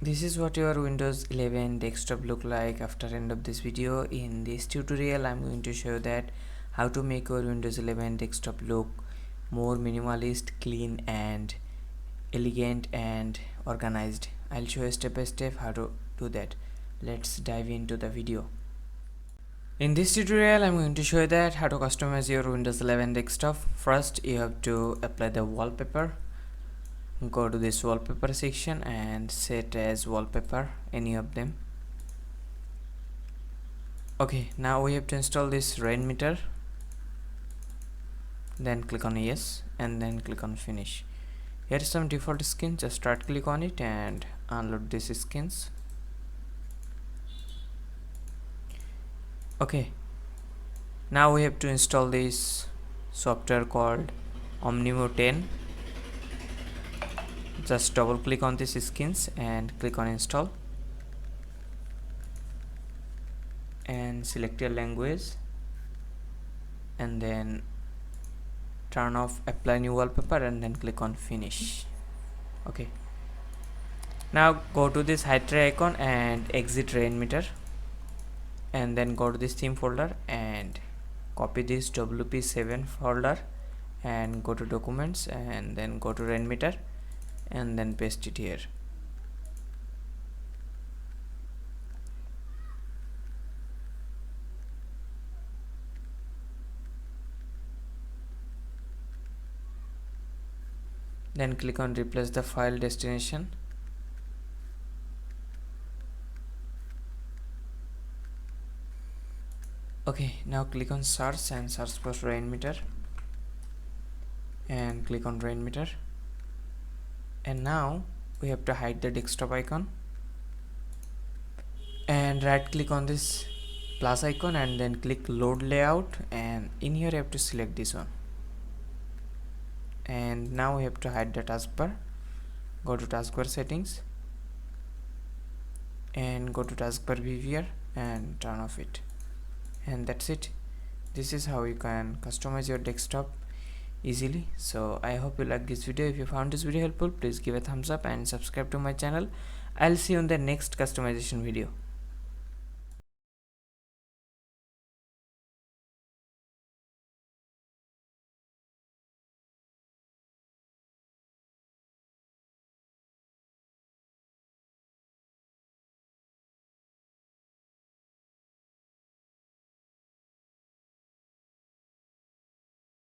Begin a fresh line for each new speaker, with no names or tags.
This is what your Windows 11 desktop look like after end of this video. In this tutorial I'm going to show that how to make your Windows 11 desktop look more minimalist, clean and elegant and organized. I'll show you step by step how to do that. Let's dive into the video. In this tutorial I'm going to show you that how to customize your Windows 11 desktop. First you have to apply the wallpaper. Go to this wallpaper section and set as wallpaper any of them. Okay, now we have to install this Rainmeter. Then click on yes and then click on finish. Here is some default skins, just right click on it and unload these skins. Okay, now we have to install this software called Omnimo 10. Just double click on these skins and click on install and select your language and then turn off apply new wallpaper and then click on finish. Okay, now go to this hide tray icon and exit Rainmeter and then go to this theme folder and copy this WP7 folder and go to documents and then go to Rainmeter and then paste it here. Then click on replace the file destination. Okay, now click on search and search for Rainmeter and click on Rainmeter. And now we have to hide the desktop icon and right click on this plus icon and then click load layout, and in here you have to select this one. And now we have to hide the taskbar. Go to taskbar settings and go to taskbar behavior and turn off it, and that's it. This is how you can customize your desktop easily. So I hope you like this video. If you found this video helpful, please give a thumbs up and subscribe to my channel. I'll see you in the next customization video.